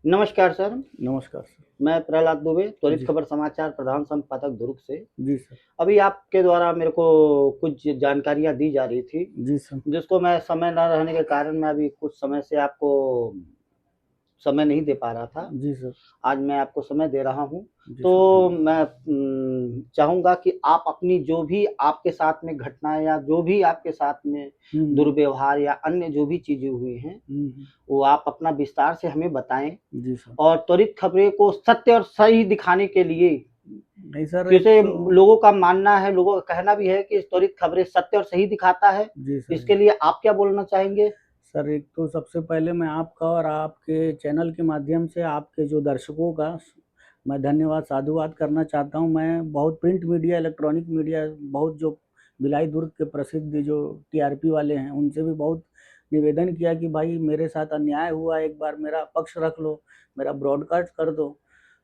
नमस्कार सर, नमस्कार सर। मैं प्रहलाद दुबे, त्वरित जी, खबर समाचार प्रधान संपादक दुर्ग से। जी सर। अभी आपके द्वारा मेरे को कुछ जानकारियाँ दी जा रही थी, जी सर। जिसको मैं समय ना रहने के कारण मैं अभी कुछ समय से आपको समय नहीं दे पा रहा था। जी सर। आज मैं आपको समय दे रहा हूँ। जी तो सर, धन्यवाद। मैं चाहूँगा कि आप अपनी जो भी आपके साथ में घटनाएँ या जो भी आपके साथ में हुँ, दुर्व्यवहार या अन्य जो भी चीज़ें हुई हैं, हुँ, हुँ। वो आप अपना विस्तार से हमें बताएँ। जी सर। और त्वरित खबरें को सत्य और सही दिखाने के लिए, नहीं सर, एक जैसे तो लोगों का मानना है, लोगों का कहना भी है कि त्वरित खबरें सत्य और सही दिखाता है। जी सर। इसके लिए आप क्या बोलना चाहेंगे? सर, एक तो सबसे पहले मैं आपका और आपके चैनल के माध्यम से आपके जो दर्शकों का मैं धन्यवाद, साधुवाद करना चाहता हूँ। मैं बहुत प्रिंट मीडिया, इलेक्ट्रॉनिक मीडिया बहुत जो भिलाई दुर्ग के प्रसिद्ध जो टीआरपी वाले हैं, उनसे भी बहुत निवेदन किया कि भाई मेरे साथ अन्याय हुआ, एक बार मेरा पक्ष रख लो, मेरा ब्रॉडकास्ट कर दो।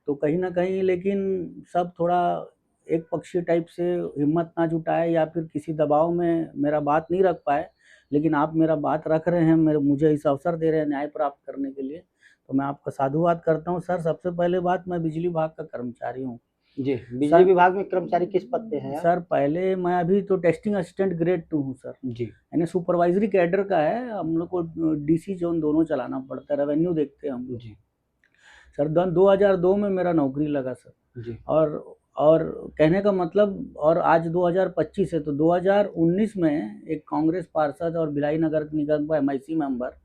तो कहीं न कहीं लेकिन सब थोड़ा एक पक्षीय टाइप से हिम्मत ना जुटाए या फिर किसी दबाव में मेरा बात नहीं रख पाए। लेकिन आप मेरा बात रख रहे हैं, मेरे मुझे इस अवसर दे रहे हैं न्याय प्राप्त करने के लिए, तो मैं आपका साधुवाद करता हूँ। सर, सबसे पहले बात, मैं बिजली विभाग का कर्मचारी हूँ। जी, बिजली सर विभाग में कर्मचारी किस पद पे हैं आप? सर, पहले मैं अभी तो टेस्टिंग असिस्टेंट ग्रेड 2 हूँ सर, जी, यानी सुपरवाइज़री कैडर का है, हम लोग को डीसी ज़ोन दोनों चलाना पड़ता है, रेवेन्यू देखते हैं हम लोग। जी, सर, 2002 में मेरा नौकरी लगा सर। जी, और और कहने का मतलब, और आज 2025 है, तो 2019 में एक कांग्रेस पार्षद और भिलाई नगर निगम का एमआईसी मेंबर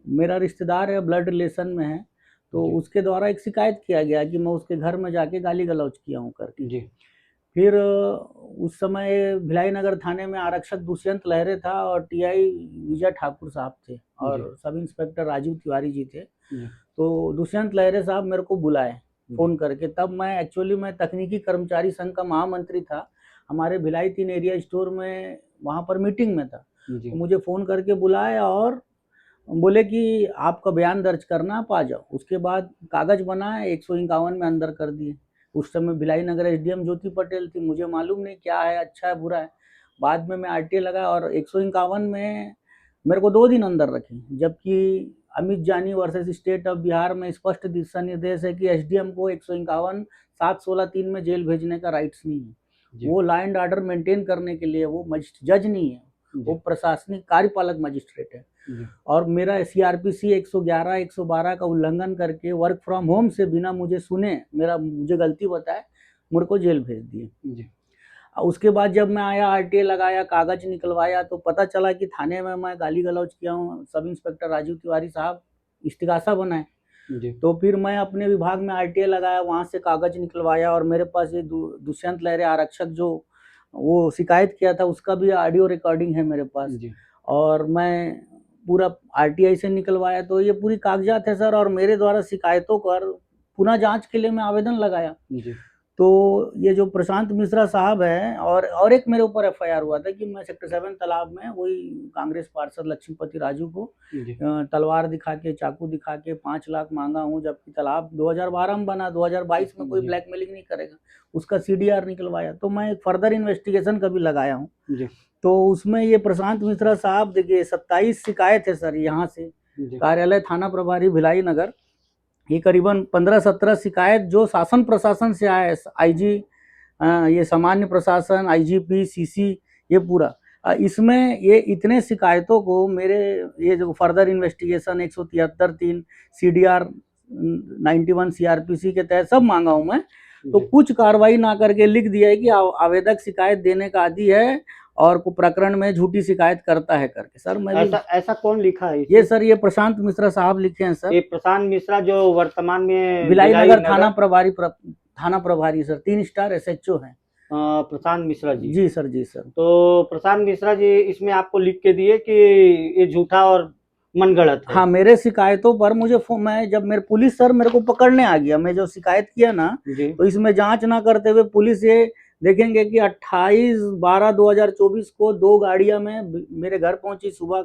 मेरा रिश्तेदार है, ब्लड रिलेशन में है, तो जी, उसके द्वारा एक शिकायत किया गया कि मैं उसके घर में जाके गाली गलौज किया हूँ करके। जी, फिर उस समय भिलाई नगर थाने में आरक्षक दुष्यंत लहरे था और टीआई विजय ठाकुर साहब थे जी, और सब इंस्पेक्टर राजीव तिवारी जी थे। जी, तो दुष्यंत लहरे साहब मेरे को बुलाए जी, फ़ोन करके, तब मैं तकनीकी कर्मचारी संघ का महामंत्री था। हमारे भिलाई 3 एरिया स्टोर में वहाँ पर मीटिंग में था। तो जी, मुझे फ़ोन करके बुलाया और बोले कि आपका बयान दर्ज करना, आप आ जाओ। उसके बाद कागज़ बनाए, 151 में अंदर कर दिए। उस समय भिलाई नगर एसडीएम ज्योति पटेल थी, मुझे मालूम नहीं क्या है, अच्छा है, बुरा है। बाद में मैं आरटीए लगाया और 151 में मेरे को 2 दिन अंदर रखे, जबकि अमित जानी वर्सेस स्टेट ऑफ बिहार में स्पष्ट दिशा निर्देश है कि एसडीएम को 151 716-3 में जेल भेजने का राइट्स नहीं है। जी, वो लॉ एंड ऑर्डर मेंटेन करने के लिए, वो जज नहीं है, वो जी, प्रशासनिक कार्यपालक मजिस्ट्रेट है। जी, और मेरा सीआरपीसी 111 112 का उल्लंघन करके वर्क फ्रॉम होम से बिना मुझे सुने, मेरा मुझे गलती बताए, मेरे को जेल भेज दिए। जी, उसके बाद जब मैं आया, आरटीए लगाया, कागज निकलवाया, तो पता चला कि थाने में मैं गाली गलौज किया हूँ। सब इंस्पेक्टर राजीव तिवारी साहब इस्तीगासा बनाए। जी, तो फिर मैं अपने विभाग में आरटीए लगाया, वहाँ से कागज निकलवाया और मेरे पास ये दुष्यंत लहरे आरक्षक जो वो शिकायत किया था, उसका भी ऑडियो रिकॉर्डिंग है मेरे पास। जी, और मैं पूरा आरटीआई से निकलवाया, तो ये पूरी कागजात है सर। और मेरे द्वारा शिकायतों पर पुनः जांच के लिए मैं आवेदन लगाया। जी, तो ये जो प्रशांत मिश्रा साहब हैं, और एक मेरे ऊपर एफआईआर हुआ था कि मैं सेक्टर 7 तालाब में वही कांग्रेस पार्षद लक्ष्मीपति राजू को जी, तलवार दिखा के, चाकू दिखा के 5 लाख मांगा हूँ, जबकि तालाब 2012 में बना, 2022 में कोई जी, ब्लैकमेलिंग नहीं करेगा। उसका सीडीआर निकलवाया, तो मैं एक फर्दर इन्वेस्टिगेशन का भी लगाया हूँ। जी, तो उसमें ये प्रशांत मिश्रा साहब, देखिए 27 शिकायत है सर यहाँ से, जी, कार्यालय थाना प्रभारी भिलाई नगर। ये करीबन 15-17 शिकायत जो शासन प्रशासन से आया है, आईजी, ये सामान्य प्रशासन, आईजीपी, सीसी, ये पूरा। इसमें ये इतने शिकायतों को मेरे, ये जो फर्दर इन्वेस्टिगेशन 173-3 सीडीआर 91 सीआरपीसी के तहत सब मांगा हूं मैं। तो जी। कुछ कार्रवाई ना करके लिख दिया है कि आवेदक शिकायत देने का आदी है और को प्रकरण में झूठी शिकायत करता है करके। सर मैं भी, ऐसा ऐसा कौन लिखा है ये इसे? सर ये प्रशांत मिश्रा साहब लिखे हैं सर। ये प्रशांत मिश्रा जो वर्तमान में भिलाई भिलाई नगर नगर थाना प्रभारी सर, 3 स्टार एसएचओ हैं। प्रशांत मिश्रा जी। जी सर, जी सर। तो प्रशांत मिश्रा जी इसमें आपको लिख के दिए कि ये झूठा और मनगढ़ंत है। हाँ, मेरे शिकायतों पर मुझे मैं जब मेरे पुलिस सर मेरे को पकड़ने आ गया, मैं जो शिकायत किया ना, जी, तो इसमें जांच ना करते हुए पुलिस ये देखेंगे कि 28/12/2024 को 2 गाड़ियां में मेरे घर पहुंची सुबह,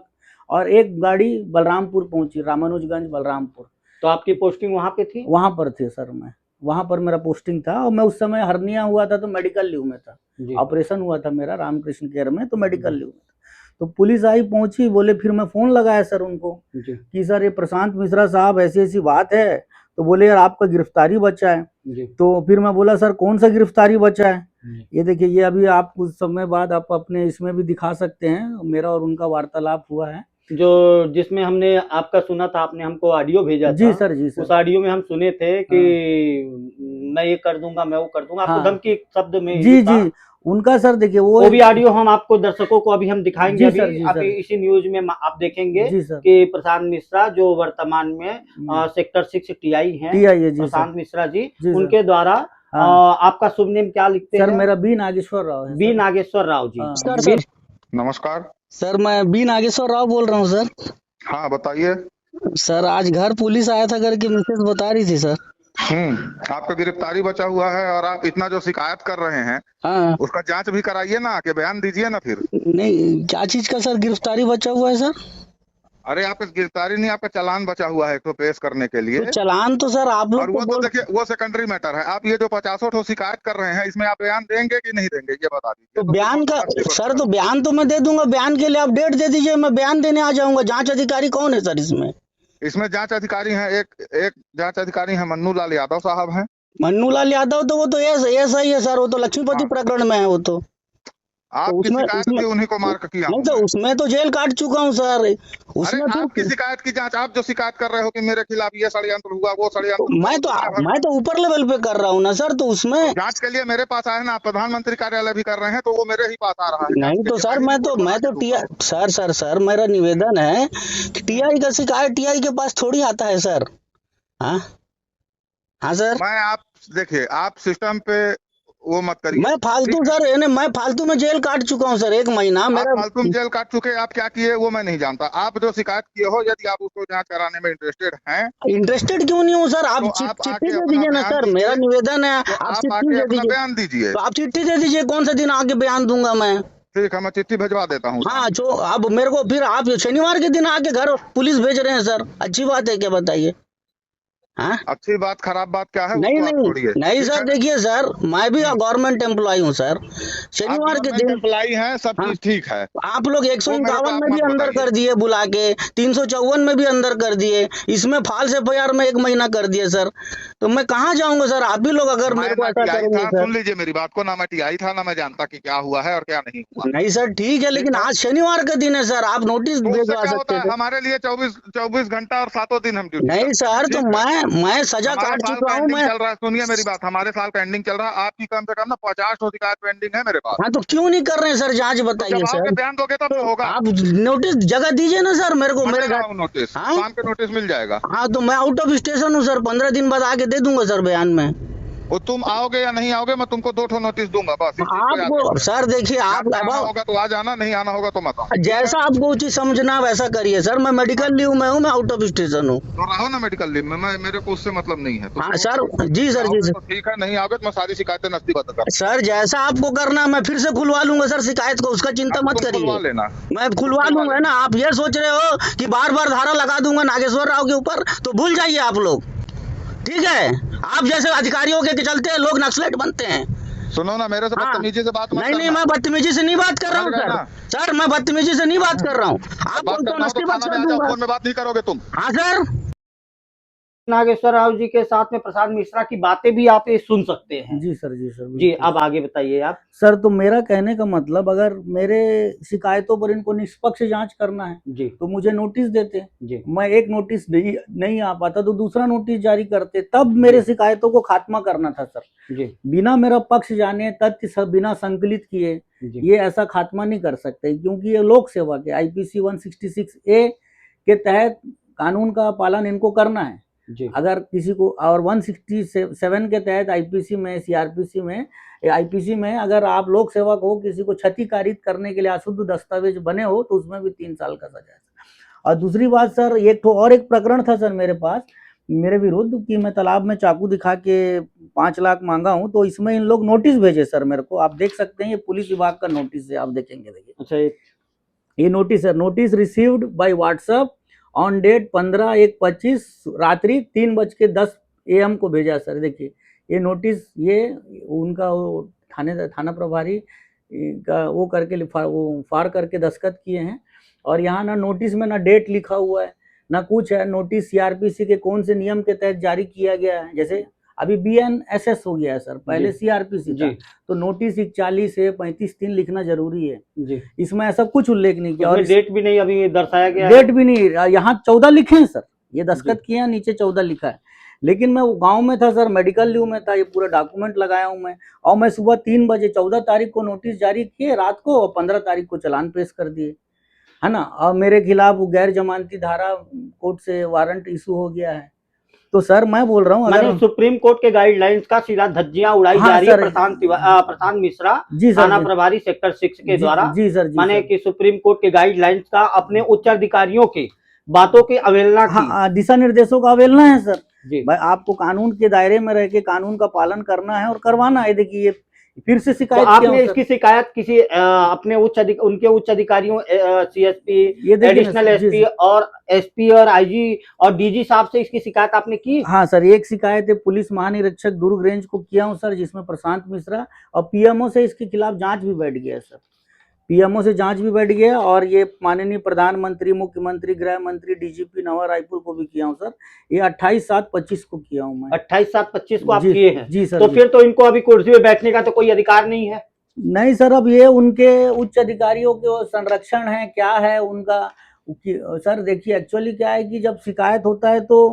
और एक गाड़ी बलरामपुर पहुंची, रामानुजगंज बलरामपुर। तो आपकी पोस्टिंग वहाँ पे थी? वहां पर थे सर, मैं वहां पर मेरा पोस्टिंग था, और मैं उस समय हर्निया हुआ था तो मेडिकल लीव में था। जी, ऑपरेशन हुआ था मेरा रामकृष्ण केयर में, तो मेडिकल जी, लीव में था। तो पुलिस आई, पहुंची, बोले, फिर मैं फोन लगाया सर उनको जी, कि सर ये प्रशांत मिश्रा साहब, ऐसी ऐसी बात है, तो बोले यार आपका गिरफ्तारी बचा है। जी। तो फिर मैं बोला सर कौन सा गिरफ्तारी बचा है? जी। ये देखिए, ये अभी आप कुछ समय बाद आप अपने इसमें भी दिखा सकते हैं, मेरा और उनका वार्तालाप हुआ है। जो जिसमें हमने आपका सुना था, आपने हमको ऑडियो भेजा जी था। सर, जी उस सर। ऑडियो में हम सुने थे कि हाँ। मैं ये कर दूंगा, मैं वो कर दूंगा, आपको हाँ। धमकी शब्द में ही जी था। जी, उनका सर देखिए वो भी ऑडियो हम आपको दर्शकों को अभी हम दिखाएंगे, जी अभी सर, जी अभी सर। इसी न्यूज में आप देखेंगे जी सर। कि प्रशांत मिश्रा जो वर्तमान में सेक्टर 6 टीआई हैं, टीआई है, जी सर। प्रशांत मिश्रा जी, जी सर। उनके द्वारा हाँ। आपका शुभ नेम क्या लिखते सर हैं? मेरा बी नागेश्वर राव है बी सर। नागेश्वर राव जी। हाँ। नमस्कार सर। नमस्कार। सर मैं बी नागेश्वर राव बोल रहा हूँ सर। हाँ बताइए। सर आज घर पुलिस आया था करके मिसेज बता रही थी सर। आपका गिरफ्तारी बचा हुआ है और आप इतना जो शिकायत कर रहे हैं हाँ। उसका जांच भी कराइए ना, कि बयान दीजिए ना फिर। नहीं, क्या चीज का सर गिरफ्तारी बचा हुआ है सर? अरे आपका गिरफ्तारी नहीं, आपका चालान बचा हुआ है तो पेश करने के लिए। तो चालान तो सर आप लोग और वो तो देखिए वो सेकेंडरी मैटर है। आप ये जो 50 ठो शिकायत कर रहे हैं इसमें आप बयान देंगे कि नहीं देंगे ये बता दीजिए। तो बयान का सर, तो बयान तो मैं दे दूंगा, बयान के लिए आप डेट दे दीजिए, मैं बयान देने आ जाऊंगा। जांच अधिकारी कौन है सर इसमें? इसमें जांच अधिकारी हैं, एक जांच अधिकारी हैं मन्नू लाल यादव साहब हैं। मन्नू लाल यादव, तो वो तो ऐसा ही है सर, वो तो लक्ष्मीपति हाँ। प्रकरण में है वो तो आपकी उसमें शिकायत उसमें भी उन्हीं को मार्क किया नहीं, हूं तो मैं। उसमें तो जेल काट चुका हूँ सर। अरे उसमें आपकी फिर शिकायत की जांच, आप जो शिकायत कर रहे हो कि मेरे खिलाफ ये षड्यंत्र हुआ, वो षड्यंत्र हुआ, मैं वो तो दुनिया भर मैं तो ऊपर लेवल पे कर रहा हूँ ना सर, तो उसमें जांच के लिए मेरे पास आए ना। आप प्रधानमंत्री कार्यालय भी कर रहे हैं तो वो मेरे ही पास आ रहा है जांच नहीं के तो लिए। सर ही मैं रिपोर्ट बना के तो दूंगा। सर मेरा निवेदन है कि टीआई का शिकायत टीआई के पास थोड़ी आता है सर। हाँ। हाँ सर। आप देखिए, आप सिस्टम पे वो मत करिए। मैं फालतू ठीक है? सर, यानी मैं फालतू में जेल काट चुका हूँ सर 1 महीना आप मेरा। फालतू में जेल काट चुके, आप क्या किए वो मैं नहीं जानता। आप जो शिकायत किए हो, यदि आप उसको जांच कराने में इंटरेस्टेड हैं इंटरेस्टेड क्यों नहीं हूँ सर? आप तो आप चिट्ठी आके दे अपना दीजिए ना बयान सर, मेरा दीजिए। निवेदन है, तो आप आप चिट्ठी आके दे अपना दीजिए। बयान दीजिए। तो आप चिट्ठी दे दीजिए, कौन सा दिन आके बयान दूंगा मैं। ठीक है, मैं चिट्ठी भिजवा देता हूँ। हाँ, जो अब मेरे को फिर आप शनिवार के दिन आके घर पुलिस भेज रहे हैं सर, अच्छी बात है क्या बताइए? हाँ। अच्छी बात खराब बात क्या है नहीं उसको आप नहीं छोड़िए। नहीं ठीक सर, है? देखिए सर, मैं भी गवर्नमेंट एम्प्लॉय हूँ सर। आप शनिवार के गवर्नमेंट दिन एम्प्लाई हैं, सब हाँ, चीज ठीक है। आप लोग वो मेरे को 151 आप में भी मत अंदर बताइए। कर दिए बुला के, 354 में भी अंदर कर दिए, इसमें फाल्स एफआईआर में 1 महीना कर दिए सर। तो मैं कहाँ जाऊंगा सर? आप भी लोग अगर मैं मेरे को ना ऐसा टीआई करेंगे था, सर। सुन लीजिए मेरी बात को, ना मैं टीआई था, ना मैं जानता कि क्या हुआ है और क्या नहीं हुआ। नहीं सर ठीक है, लेकिन ठीक है? आज शनिवार का दिन है सर, आप नोटिस तो उससे भिजवा क्या होता सकते है, थे। हमारे लिए 24 घंटा और 7 दिन हम ड्यूटी नहीं करते हैं। सर, तो ठीक है? मैं सजा हमारा काट साल चुका का हूँ एंडिंग मैं। चल रहा है, सुनिए मेरी बात, हमारे साल का एंडिंग चल रहा है। आपकी कम से कम ना 50 ठो शिकायत पेंडिंग है मेरे पास। हाँ, तो क्यों नहीं कर रहे हैं सर जांच, तो बताइए जब आओगे सर। बयान दोगे तब तो तो होगा। आप नोटिस जगह दीजिए ना सर मेरे को, मैं मेरे दे रहा घर। हूँ नोटिस, हाँ। शाम के नोटिस मिल जाएगा। हाँ, तो मैं आउट ऑफ स्टेशन हूँ सर, 15 दिन बाद आके दे दूंगा सर बयान में। वो तुम आओगे या नहीं आओगे, मैं तुमको 2 ठो नोटिस दूंगा, बस इस चीज को याद आपको रखिए। सर देखिए, जांच आप कराना अब होगा तो आ जाना, नहीं आना होगा तो मत आओ। ठीक है? जैसा आपको उचित समझना वैसा करिए सर। मैं मेडिकल लीव में हूँ, मैं आउट ऑफ स्टेशन हूँ। तो रहो ना मेडिकल लीव में, मैं मेरे को उससे मतलब नहीं है। तो हाँ सर, जी सर, जी आओगे सर। तो ठीक है, नहीं आओगे तो मैं सारी शिकायतें नस्तीबद्ध कर दूंगा। सर जैसा आपको करना है मैं फिर से खुलवा लूंगा सर शिकायत को, उसका चिंता अब मत तुम खुलवा करिए। लेना। मैं खुलवा लूंगा ना। आप ये सोच रहे हो कि बार बार धारा लगा दूंगा नागेश्वर राव के ऊपर, तो भूल जाइए आप लोग। ठीक है? आप जैसे अधिकारियों के चलते लोग नक्सलेट बनते हैं। सुनो ना, मेरे से हाँ। बदतमीजी से बात मत नहीं नहीं, करना। मैं बदतमीजी से नहीं बात कर रहा हूँ समझ गए सर। ना? सर मैं बदतमीजी से नहीं बात कर रहा हूँ, बात आपको तो करना हो तो नस्ती बात थाना में कर आ जाओ, दूंगा। फोन में बात नहीं करोगे तुम। हाँ सर। नागेश्वर राव जी के साथ में प्रशांत मिश्रा की बातें भी आप ये सुन सकते हैं। जी सर, जी सर, जी, बिल्कुल। अब आगे बताइए आप। सर तो मेरा कहने का मतलब, अगर मेरे शिकायतों पर इनको निष्पक्ष जांच करना है जी तो मुझे नोटिस देते। जी मैं एक नोटिस नहीं आ पाता तो दूसरा नोटिस जारी करते, तब मेरे शिकायतों को खात्मा करना था सर। जी बिना मेरा पक्ष जाने, तथ्य सब बिना संकलित किए जी ये ऐसा खात्मा नहीं कर सकते, क्योंकि ये लोक सेवा के आईपीसी 166A के तहत कानून का पालन इनको करना है। जी अगर किसी को, और 167 के तहत आईपीसी में, सीआरपीसी में, आईपीसी में अगर आप लोक सेवक हो, किसी को क्षति कारित करने के लिए अशुद्ध दस्तावेज बने हो तो उसमें भी 3 साल का सजा है। और दूसरी बात सर, एक तो और एक प्रकरण था सर मेरे पास, मेरे विरुद्ध, कि मैं तालाब में चाकू दिखा के 5 लाख मांगा हूं, तो इसमें इन लोग नोटिस भेजे सर मेरे को। आप देख सकते हैं, ये पुलिस विभाग का नोटिस है, आप देखेंगे, देखिए। अच्छा, ये नोटिस है, notice received by WhatsApp on date 15/1/25 रात्रि 3:10 AM को भेजा सर। देखिए ये नोटिस, ये उनका वो थाना प्रभारी का वो करके वो फाड़ करके दस्तखत किए हैं। और यहाँ ना नोटिस में ना डेट लिखा हुआ है, ना कुछ है। नोटिस सीआरपीसी के कौन से नियम के तहत जारी किया गया है? जैसे अभी बीएनएसएस हो गया है सर, पहले जी सीआरपीसी था, जी तो नोटिस 41 है 35(3) लिखना जरूरी है। जी, इसमें ऐसा कुछ उल्लेख नहीं किया और उसमें डेट भी नहीं अभी दर्शाया गया है। डेट भी नहीं, यहाँ 14 लिखे हैं सर, ये जी दस्तखत किए हैं, नीचे 14 लिखा है। लेकिन मैं गांव में था सर, मेडिकल लीव में था, ये पूरा डॉक्यूमेंट लगाया हूं मैं, और मैं सुबह 3 बजे 14 तारीख को नोटिस जारी किए रात को, और 15 तारीख को चालान पेश कर दिए, है ना। और मेरे खिलाफ गैर जमानती धारा कोर्ट से वारंट इशू हो गया है। तो सर मैं बोल रहा हूँ, माने अगर सुप्रीम कोर्ट के गाइडलाइंस का सीधा धज्जियां उड़ाई हाँ जा रही है सर, प्रशांत मिश्रा जी सर, थाना जी प्रभारी सेक्टर 6 के जी द्वारा, जी सर, जी माने सर, कि सुप्रीम कोर्ट के गाइडलाइंस का अपने उच्च अधिकारियों की बातों की अवहेलना की। हाँ, दिशा निर्देशों का अवहेलना है सर। जी भाई आपको कानून के दायरे में रह के कानून का पालन करना है और करवाना है। देखिए ये फिर से तो शिकायत किया आपने हूं सर। इसकी शिकायत किसी अपने उनके उच्च अधिकारियों सीएसपी, ये देखिए ना एडिशनल सर, जी एसपी सर, और एसपी और आईजी और डीजी साहब से इसकी शिकायत आपने की? हाँ सर, एक शिकायत है पुलिस महानिरीक्षक दुर्ग रेंज को किया हूँ सर, जिसमें प्रशांत मिश्रा, और पीएमओ से इसके खिलाफ जांच भी बैठ गया है सर, पीएमओ से जांच भी बैठ गया। और ये माननीय प्रधानमंत्री, मुख्यमंत्री, गृह मंत्री, डीजीपी नवा रायपुर को भी किया हूँ सर। ये 28/7/25 को किया हूँ मैं। 28/7/25 को आप जी किए हैं? जी सर, तो जी। फिर तो इनको अभी कुर्सी में बैठने का तो कोई अधिकार नहीं है? नहीं सर, अब ये उनके उच्च अधिकारियों के संरक्षण है, क्या है उनका सर। देखिए एक्चुअली क्या है कि जब शिकायत होता है तो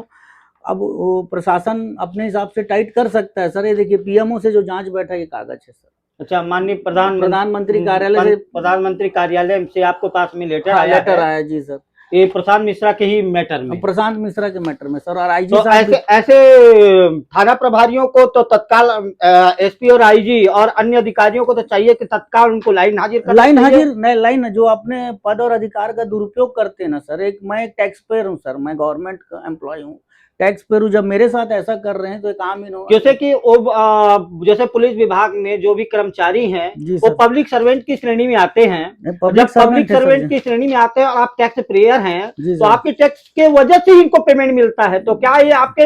अब वो प्रशासन अपने हिसाब से टाइट कर सकता है सर। ये देखिए पीएमओ से जो जांच बैठा ये कागज है सर। अच्छा, माननीय प्रधानमंत्री कार्यालय से, प्रधानमंत्री कार्यालय से आपको पास में लेटर हाँ, आया लेटर है? आया जी सर, ये प्रशांत मिश्रा के ही मैटर में? प्रशांत मिश्रा के मैटर में सर। और आईजी तो साहब ऐसे थाना प्रभारियों को तो तत्काल एसपी और आईजी और अन्य अधिकारियों को तो चाहिए कि तत्काल उनको लाइन हाजिर करना चाहिए। लाइन जो अपने पद और अधिकार का दुरुपयोग करते हैं ना सर। मैं एक टैक्स पेयर हूँ सर, मैं गवर्नमेंट का एम्प्लॉय हूँ, टैक्स पेयर हूँ। जब मेरे साथ ऐसा कर रहे हैं तो एक आम जैसे कि जैसे पुलिस विभाग में जो भी कर्मचारी हैं वो पब्लिक सर्वेंट की श्रेणी में आते हैं। जब पब्लिक सर्वेंट की श्रेणी में आते हैं और आप टैक्स पेयर हैं तो आपके टैक्स के वजह से ही इनको पेमेंट मिलता है। तो क्या ये आपके,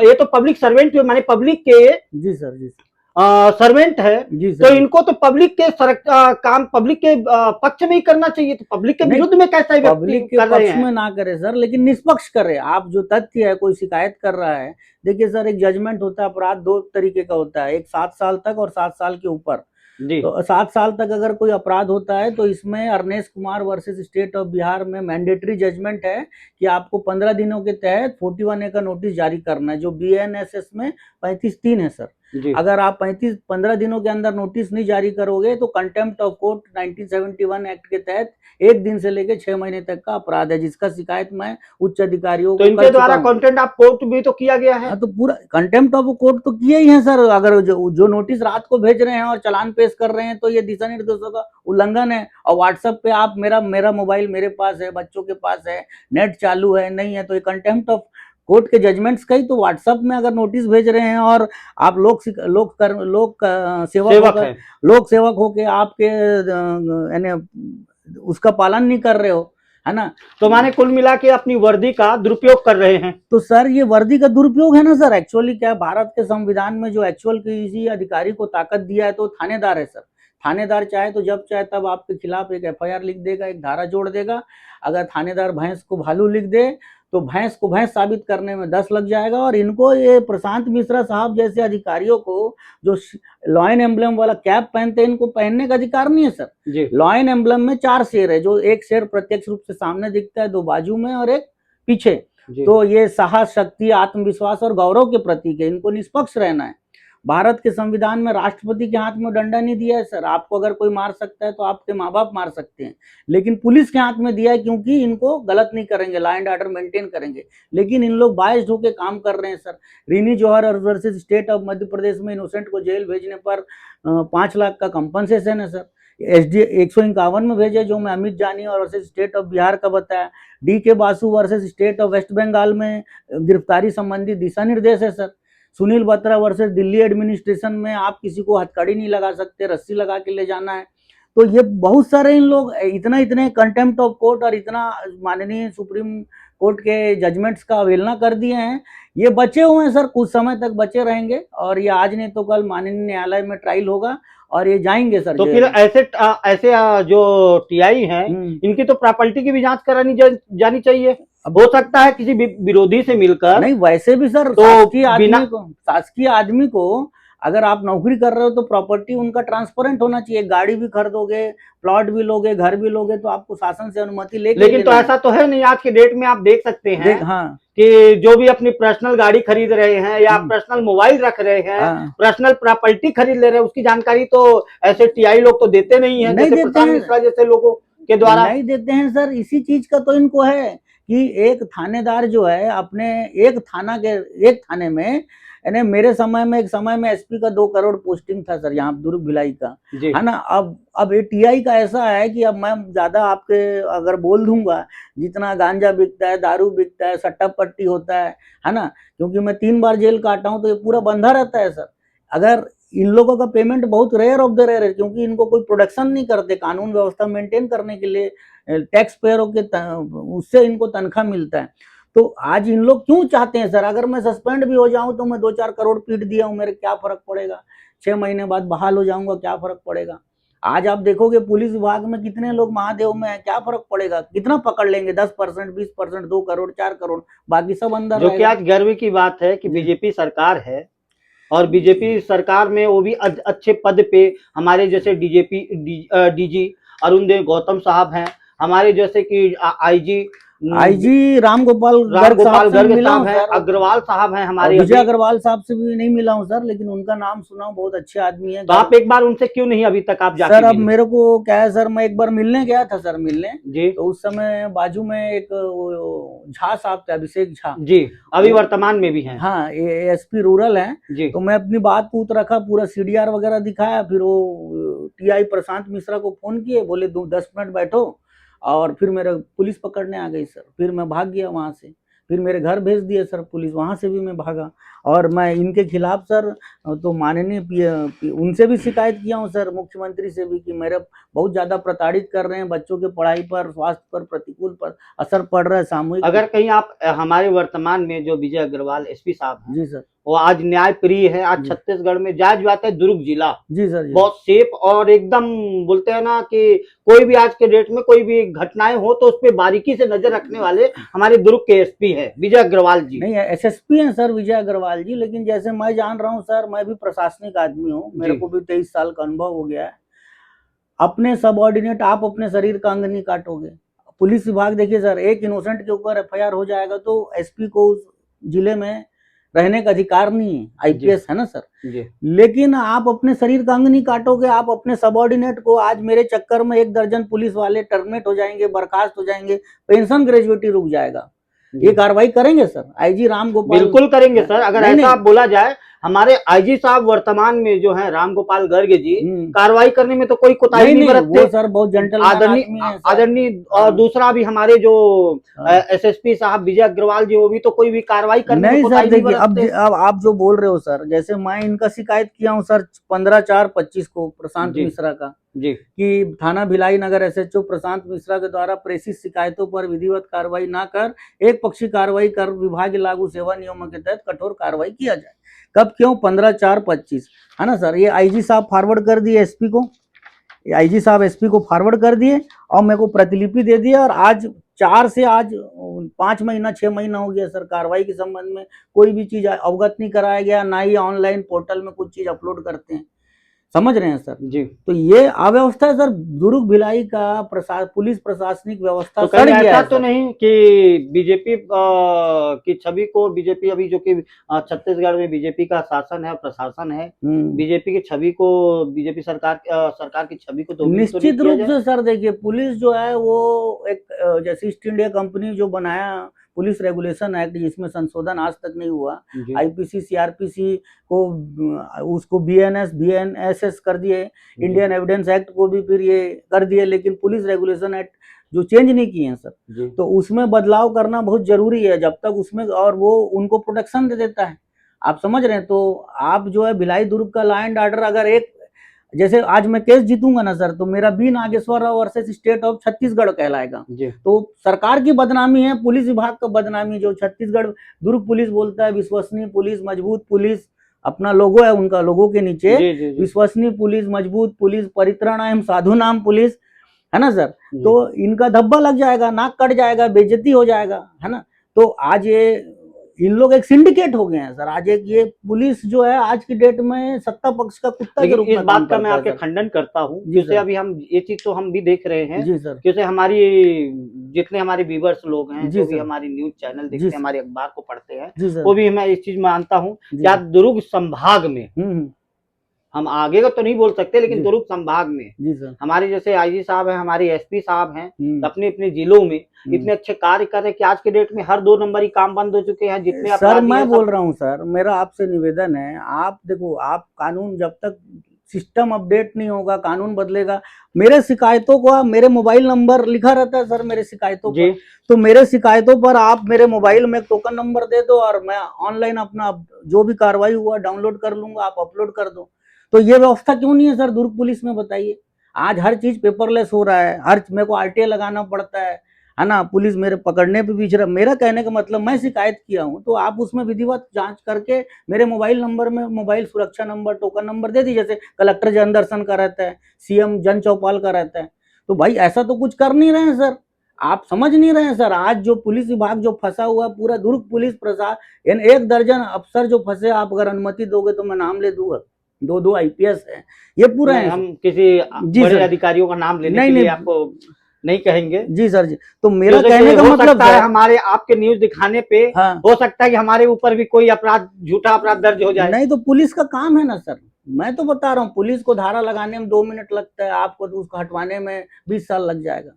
ये तो पब्लिक सर्वेंट माने पब्लिक के जी सर, जी सर्वेंट है, तो इनको तो पब्लिक के काम पब्लिक के पक्ष में ही करना चाहिए। तो पब्लिक के विरुद्ध में कैसा पब्लिक के पक्ष में ना करे सर, लेकिन निष्पक्ष करे। आप जो तथ्य है, कोई शिकायत कर रहा है, देखिए सर एक जजमेंट होता है, अपराध 2 तरीके का होता है, एक 7 साल तक और 7 साल के ऊपर। तो 7 साल तक अगर कोई अपराध होता है तो इसमें Arnesh Kumar versus state of Bihar में मैंडेटरी जजमेंट है कि आपको 15 दिनों के तहत 41A का नोटिस जारी करना है, जो बीएनएसएस में 35(3) है सर। अगर आप 15 दिनों के अंदर नोटिस नहीं जारी करोगे तो कंटेम्प्ट ऑफ कोर्ट 1971 एक्ट के तहत 1 दिन से लेकर 6 महीने तक का अपराध है, जिसका शिकायत मैं उच्च अधिकारियों को, तो इनके द्वारा कंटेम्प्ट ऑफ कोर्ट भी तो किया गया है। तो पूरा कंटेम्प्ट ऑफ कोर्ट तो किए ही है सर। अगर जो नोटिस रात को भेज रहे हैं और चालान पेश कर रहे हैं तो ये दिशा निर्देशों का उल्लंघन है। और व्हाट्सएप पे आप, मेरा मोबाइल मेरे पास है, बच्चों के पास है, नेट चालू है, नहीं है, तो ये कंटेम्प्ट ऑफ कोर्ट के जजमेंट्स का ही। तो व्हाट्सएप में अगर नोटिस भेज रहे हैं और आप लोक सेवक होके आपके यानी उसका पालन नहीं कर रहे हो, है ना, तो माने कुल मिला के अपनी वर्दी का दुरुपयोग कर रहे हैं। तो सर ये वर्दी का दुरुपयोग है ना सर। एक्चुअली क्या, भारत के संविधान में जो एक्चुअल किसी अधिकारी को ताकत दिया है तो थानेदार है सर। थानेदार चाहे तो जब चाहे तब आपके खिलाफ एक एफआईआर लिख देगा, एक धारा जोड़ देगा। अगर थानेदार भैंस को भालू लिख दे तो भैंस को भैंस साबित करने में 10 लग जाएगा। और इनको, ये प्रशांत मिश्रा साहब जैसे अधिकारियों को जो लॉ एंड एम्बलम वाला कैप पहनते हैं, इनको पहनने का अधिकार नहीं है सर। लॉ एंड एम्बलम में 4 शेर है, जो एक शेर प्रत्यक्ष रूप से सामने दिखता है, 2 बाजू में और एक पीछे। तो ये साहस, शक्ति, आत्मविश्वास और गौरव के प्रतीक है। इनको निष्पक्ष रहना है। भारत के संविधान में राष्ट्रपति के हाथ में डंडा नहीं दिया है सर। आपको अगर कोई मार सकता है तो आपके माँ बाप मार सकते हैं, लेकिन पुलिस के हाथ में दिया है, क्योंकि इनको गलत नहीं करेंगे, लॉ एंड ऑर्डर मेंटेन करेंगे। लेकिन इन लोग बायस्ड होकर काम कर रहे हैं sir. Rini Johar versus state of Madhya Pradesh में इनोसेंट को जेल भेजने पर 5 लाख का कंपनसेशन है सर। एसडी 151 में भेजे, जो मैं अमित जानी और वर्सेस स्टेट ऑफ बिहार का बताया। DK Basu versus state of West Bengal में गिरफ्तारी संबंधी दिशा निर्देश है सर। सुनील बत्रा वर्सेस दिल्ली एडमिनिस्ट्रेशन में आप किसी को हथकड़ी नहीं लगा सकते, रस्सी लगा के ले जाना है। तो ये बहुत सारे इन लोग इतने कंटेम्प्ट ऑफ कोर्ट और इतना माननीय सुप्रीम कोर्ट के जजमेंट्स का अवहेलना कर दिए हैं। ये बचे हुए हैं सर, कुछ समय तक बचे रहेंगे और ये आज नहीं तो कल माननीय न्यायालय में ट्रायल होगा और ये जाएंगे सर। तो फिर ऐसे जो टीआई हैं, इनकी तो प्रॉपर्टी की भी जांच करानी जानी चाहिए। हो सकता है किसी विरोधी से मिलकर। नहीं, वैसे भी सर तो शासकीय आदमी को अगर आप नौकरी कर रहे हो तो प्रॉपर्टी उनका ट्रांसपेरेंट होना चाहिए। गाड़ी भी खरीदोगे, प्लॉट भी लोगे, घर भी लोगे, तो आपको शासन से अनुमति लेके। लेकिन तो ऐसा तो है नहीं, आज के डेट में आप देख सकते हैं हाँ, कि जो भी अपनी पर्सनल गाड़ी खरीद रहे हैं या पर्सनल मोबाइल रख रहे हैं, पर्सनल प्रॉपर्टी खरीद ले रहे हैं, उसकी जानकारी तो ऐसे टीआई लोग तो देते नहीं है, जैसे प्रशांत मिश्रा जैसे लोगों के द्वारा नहीं देते हैं सर। इसी चीज का तो इनको है कि एक थानेदार जो है अपने एक थाने में, यानी मेरे समय में, एक समय में एसपी का 2 करोड़ पोस्टिंग था सर यहाँ दुर्ग भिलाई का, है ना। अब ये टीआई का ऐसा है कि अब मैं ज्यादा आपके अगर बोल दूंगा, जितना गांजा बिकता है, दारू बिकता है, सट्टा पट्टी होता है ना, क्योंकि मैं 3 बार जेल काटा हूं, तो ये पूरा बंधा रहता है सर। अगर इन लोगों का पेमेंट बहुत रेयर ऑफ द रेयर है, क्योंकि इनको कोई प्रोडक्शन नहीं करते, कानून व्यवस्था मेंटेन करने के लिए टैक्स पेयरों के उससे इनको तनख्वाह मिलता है। तो आज इन लोग क्यों चाहते हैं सर, अगर मैं सस्पेंड भी हो जाऊं तो मैं 2-4 करोड़ पीट दिया हूं, मेरे क्या फर्क पड़ेगा, 6 महीने बाद बहाल हो जाऊंगा, क्या फर्क पड़ेगा। आज आप देखोगे पुलिस विभाग में कितने लोग महादेव में है, क्या फर्क पड़ेगा, कितना पकड़ लेंगे, 10%, 20%, 2 करोड़, 4 करोड़, बाकी सब अंदर। जो कि आज गर्व की बात है कि बीजेपी सरकार है, और बीजेपी सरकार में वो भी अच्छे पद पे हमारे जैसे डीजी अरुण देव गौतम साहब हैं, हमारे जैसे कि आईजी रामगोपाल गर्ग साहब है, अग्रवाल साहब हैं हमारे, विजय अग्रवाल साहब से भी नहीं मिला हूं सर, लेकिन उनका नाम सुना हूं, बहुत अच्छे आदमी है। तो आप एक बार उनसे क्यों नहीं अभी तक आप जाके सर? अब मेरे को क्या है सर, मैं एक बार मिलने गया था सर, जी, तो उस समय बाजू में एक झा साहब थे, अभिषेक झा जी, अभी वर्तमान में भी हैं। हाँ, एसपी रूरल है जी। तो मैं अपनी बात पूछ रखा, पूरा सीडीआर वगैरह दिखाया, फिर वो टीआई प्रशांत मिश्रा को फोन किए, बोले 10 मिनट बैठो, और फिर मेरे पुलिस पकड़ने आ गई सर। फिर मैं भाग गया वहां से, फिर मेरे घर भेज दिए सर पुलिस, वहां से भी मैं भागा। और मैं इनके खिलाफ सर तो माननीय उनसे भी शिकायत किया हूँ सर, मुख्यमंत्री से भी, कि मेरे बहुत ज्यादा प्रताड़ित कर रहे हैं, बच्चों के पढ़ाई पर, स्वास्थ्य पर प्रतिकूल पर असर पड़ रहा है सामूहिक। अगर कहीं आप हमारे वर्तमान में जो विजय अग्रवाल एसपी साहब हैं, जी सर, वो आज न्याय प्रिय है, आज छत्तीसगढ़ में जायज बात है, दुर्ग जिला जी सर जी, बहुत सेफ और एकदम बोलते हैं ना कि कोई भी आज के डेट में कोई भी घटनाएं हो तो उस पर बारीकी से नजर रखने वाले हमारे दुर्ग के एसपी है विजय अग्रवाल जी। नहीं, एसएसपी हैं सर विजय अग्रवाल जी, लेकिन जैसे मैं जान रहा हूँ सर, मैं भी प्रशासनिक आदमी हूँ, मेरे को भी 23 साल का अनुभव हो गया है। अपने सबऑर्डिनेट आप अपने शरीर का अंग नहीं काटोगे। पुलिस विभाग देखिए सर, एक इनोसेंट के ऊपर एफआईआर हो जाएगा तो एसपी को उस जिले में रहने का अधिकार नहीं है, आईपीएस है ना सर जी। लेकिन आप अपने शरीर का अंग नहीं काटोगे, आप अपने सबऑर्डिनेट को, आज मेरे चक्कर में 1 दर्जन पुलिस वाले टर्मिनेट हो जाएंगे, बर्खास्त हो जाएंगे, पेंशन ग्रेजुएटी रुक जाएगा। ये कार्रवाई करेंगे सर आईजी रामगोपाल? बिल्कुल करेंगे सर, अगर ऐसा बोला जाए। हमारे आईजी साहब वर्तमान में जो है रामगोपाल गर्ग जी, कार्रवाई करने में तो कोई कोताही नहीं बरतते सर, बहुत जेंटल आदरणीय। और दूसरा भी हमारे जो एसएसपी साहब विजय अग्रवाल जी, वो भी तो कोई भी कार्रवाई करने में कोताही नहीं बरतते। अब आप जो बोल रहे हो सर, जैसे मैं इनका शिकायत किया हूँ सर 15/4/25 को प्रशांत मिश्रा का जी, कि थाना भिलाई नगर एसएचओ प्रशांत मिश्रा के द्वारा प्रेषित शिकायतों पर विधिवत कार्रवाई न कर एक पक्षी कार्रवाई कर विभाग लागू सेवा नियमों के तहत कठोर कार्रवाई किया जाए। कब, क्यों? 15/4/25 है ना सर। ये आईजी साहब फॉरवर्ड कर दिए एसपी को, आईजी साहब एसपी को फॉरवर्ड कर दिए और मेरे को प्रतिलिपि दे दिया। और आज 4 से आज 5 महीना 6 महीना हो गया सर, कार्रवाई के संबंध में कोई भी चीज अवगत नहीं कराया गया, ना ही ऑनलाइन पोर्टल में कुछ चीज अपलोड करते हैं, समझ रहे हैं सर जी। तो ये अव्यवस्था है सर, दुर्ग भिलाई का पुलिस प्रशासनिक व्यवस्था तो ऐसा तो नहीं कि बीजेपी की छवि को, बीजेपी अभी जो कि छत्तीसगढ़ में बीजेपी का शासन है, प्रशासन है, बीजेपी की छवि को, बीजेपी सरकार की छवि को तो निश्चित रूप से सर देखिए, पुलिस जो है वो एक जैसे ईस्ट इंडिया कंपनी जो बनाया पुलिस रेगुलेशन एक्ट, जिसमें संशोधन आज तक नहीं हुआ, आईपीसी सीआरपीसी को उसको बीएनएसएस कर दिए, इंडियन एविडेंस एक्ट को भी फिर ये कर दिए, लेकिन पुलिस रेगुलेशन एक्ट जो चेंज नहीं किए हैं सर, तो उसमें बदलाव करना बहुत जरूरी है, जब तक उसमें, और वो उनको प्रोटेक्शन दे देता है, आप समझ रहे हैं। तो आप जो है भिलाई दुर्ग का लॉ एंड ऑर्डर, अगर एक जैसे आज मैं केस जीतूंगा ना सर, तो मेरा B Nageshwar Rao versus state of Chhattisgarh कहलाएगा। तो सरकार की बदनामी है, पुलिस विभाग का बदनामी, जो छत्तीसगढ़ दुर्ग पुलिस बोलता है विश्वसनीय पुलिस, मजबूत पुलिस, अपना लोगो है उनका, लोगो के नीचे विश्वसनीय पुलिस, मजबूत पुलिस, परित्राणाय साधु नाम पुलिस, है ना सर। तो इनका धब्बा लग जाएगा, नाक कट जाएगा, बेइज्जती हो जाएगा, है ना। तो आज ये इन लोग एक सिंडिकेट हो गए हैं सर। आज एक ये पुलिस जो है आज की डेट में सत्ता पक्ष का कुत्ता के रूप में इस बात का मैं आपके खंडन करता हूँ, जैसे अभी हम ये चीज तो हम भी देख रहे हैं जी सर, जैसे हमारी जितने हमारे व्यूवर्स लोग हैं जो भी हमारी न्यूज चैनल देखते हैं, हमारे अखबार को पढ़ते हैं, वो भी मैं इस चीज मानता हूँ कि आज दुर्ग संभाग में, हम आगे का तो नहीं बोल सकते, लेकिन दुर्ग संभाग में हमारे जैसे आईजी साहब हैं, हमारे एसपी साहब हैं, अपने अपने जिलों में इतने अच्छे कार्य कर रहे हैं कि आज के डेट में हर 2 नंबर ही काम बंद हो चुके हैं। जितने सर मैं बोल रहा हूँ सर, मेरा आपसे निवेदन है, आप देखो, आप कानून जब तक सिस्टम अपडेट नहीं होगा, कानून बदलेगा, मेरे शिकायतों को मेरे मोबाइल नंबर लिखा रहता है सर मेरे शिकायतों पर, तो मेरे शिकायतों पर आप मेरे मोबाइल में टोकन नंबर दे दो और मैं ऑनलाइन अपना जो भी कार्रवाई हुआ डाउनलोड कर लूंगा, आप अपलोड कर दो। तो ये व्यवस्था क्यों नहीं है सर दुर्ग पुलिस में, बताइए। आज हर चीज पेपरलेस हो रहा है, हर मेरे को आरटीआई लगाना पड़ता है ना, पुलिस मेरे पकड़ने पे पीछे। मेरा कहने का मतलब, मैं शिकायत किया हूं तो आप उसमें विधिवत जांच करके मेरे मोबाइल नंबर में मोबाइल सुरक्षा नंबर, टोकन नंबर दे दीजिए, जैसे कलेक्टर जन दर्शन का रहता है, सीएम जन चौपाल का रहता है। तो भाई ऐसा तो कुछ कर नहीं रहे हैं सर, आप समझ नहीं रहे हैं सर। आज जो पुलिस विभाग जो फंसा हुआ, पूरा दुर्ग पुलिस प्रशासन, 1 दर्जन अफसर जो फंसे, आप अगर अनुमति दोगे तो मैं नाम ले दूंगा, 2 आईपीएस है, ये पूरा है। हम किसी बड़े अधिकारियों का नाम लेने के लिए आपको नहीं कहेंगे। जी सर जी। तो मेरा कहने का मतलब है, हमारे आपके न्यूज दिखाने पे हो सकता है कि हमारे ऊपर भी कोई अपराध, झूठा अपराध दर्ज हो जाए। नहीं तो पुलिस का काम है ना सर, मैं तो बता रहा हूँ, पुलिस को धारा लगाने में 2 मिनट लगता है, आपको तो उसको हटवाने में 20 साल लग जाएगा।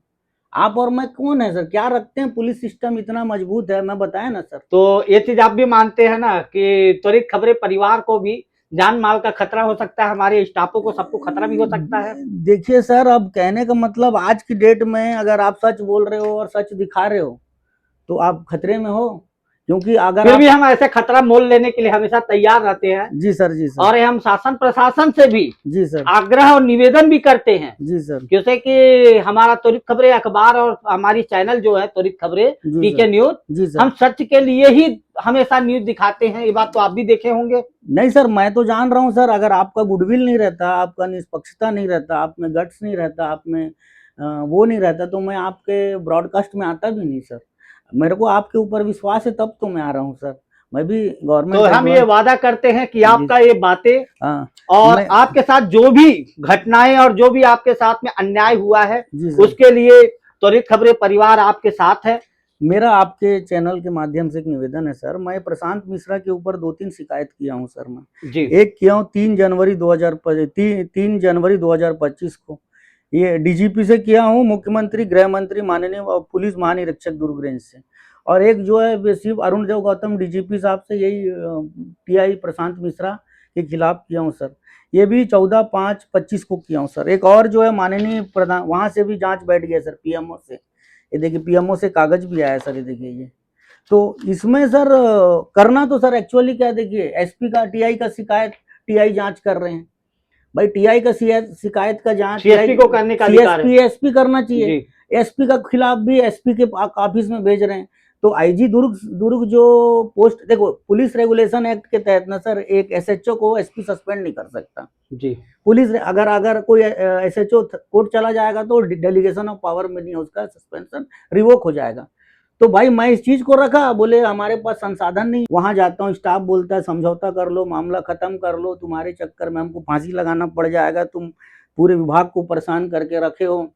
आप और मैं कौन है सर, क्या रखते हैं, पुलिस सिस्टम इतना मजबूत है, मैं बताया ना सर। तो ये चीज आप भी मानते हैं ना कि त्वरित खबरें परिवार को भी जान माल का खतरा हो सकता है, हमारे स्टाफों को सबको खतरा भी हो सकता है। देखिए सर, अब कहने का मतलब, आज की डेट में अगर आप सच बोल रहे हो और सच दिखा रहे हो तो आप खतरे में हो, क्योंकि अगर फिर भी हम ऐसे खतरा मोल लेने के लिए हमेशा तैयार रहते हैं। जी सर, जी सर। और हम शासन प्रशासन से भी जी सर आग्रह और निवेदन भी करते हैं। जी सर। जैसे कि हमारा त्वरित खबरें अखबार और हमारी चैनल जो है त्वरित खबरें टीके न्यूज, हम सच के लिए ही हमेशा न्यूज दिखाते हैं, ये बात तो आप भी देखे होंगे। नहीं सर, मैं तो जान रहा हूँ सर, अगर आपका गुडविल नहीं रहता, आपका निष्पक्षता नहीं रहता, आप में गट्स नहीं रहता, आप में वो नहीं रहता, तो मैं आपके ब्रॉडकास्ट में आता भी नहीं सर। मेरे को आपके ऊपर विश्वास है तब तो मैं आ रहा हूँ सर। मैं भी गवर्नमेंट, तो हम ये वादा करते हैं कि आपका ये बातें और आपके साथ जो भी घटनाएं और जो भी आपके साथ में अन्याय हुआ है उसके लिए त्वरित खबरें परिवार आपके साथ है। मेरा आपके चैनल के माध्यम से एक निवेदन है सर, मैं प्रशांत मिश्रा के ऊपर 2-3 शिकायत किया हूँ सर मैं जी। एक किया हूँ 3 जनवरी 2025 को, ये डीजीपी से किया हूँ, मुख्यमंत्री, गृह मंत्री, माननीय पुलिस महानिरीक्षक दुर्ग रेंज से, और एक जो है शिव अरुण देव गौतम डीजीपी साहब से, यही टीआई प्रशांत मिश्रा के खिलाफ किया हूँ सर, ये भी 14/5/25 को किया हूँ सर। एक और जो है माननीय प्रधान, वहाँ से भी जांच बैठ गया सर, पीएमओ से, ये देखिए पीएमओ से कागज भी आया सर, ये देखिए ये। तो इसमें सर करना तो सर एक्चुअली क्या, देखिए एसपी का टीआई का शिकायत टीआई जांच कर रहे हैं, भाई टीआई का शिकायत का जांच सीएसपी को करने का अधिकार है, एसपी करना चाहिए। एसपी का खिलाफ भी एसपी के ऑफिस में भेज रहे हैं। तो आईजी दुर्ग जो पोस्ट, देखो पुलिस रेगुलेशन एक्ट के तहत ना सर, एक एसएचओ को एसपी सस्पेंड नहीं कर सकता जी। पुलिस अगर कोई एसएचओ कोर्ट चला जाएगा तो डेलीगेशन ऑफ पावर में नहीं, उसका सस्पेंशन रिवोक हो जाएगा। तो भाई मैं इस चीज को रखा, बोले हमारे पास संसाधन नहीं, वहां जाता हूँ, स्टाफ बोलता है समझौता कर लो, मामला खत्म कर लो, तुम्हारे चक्कर में हमको फांसी लगाना पड़ जाएगा, तुम पूरे विभाग को परेशान करके रखे हो,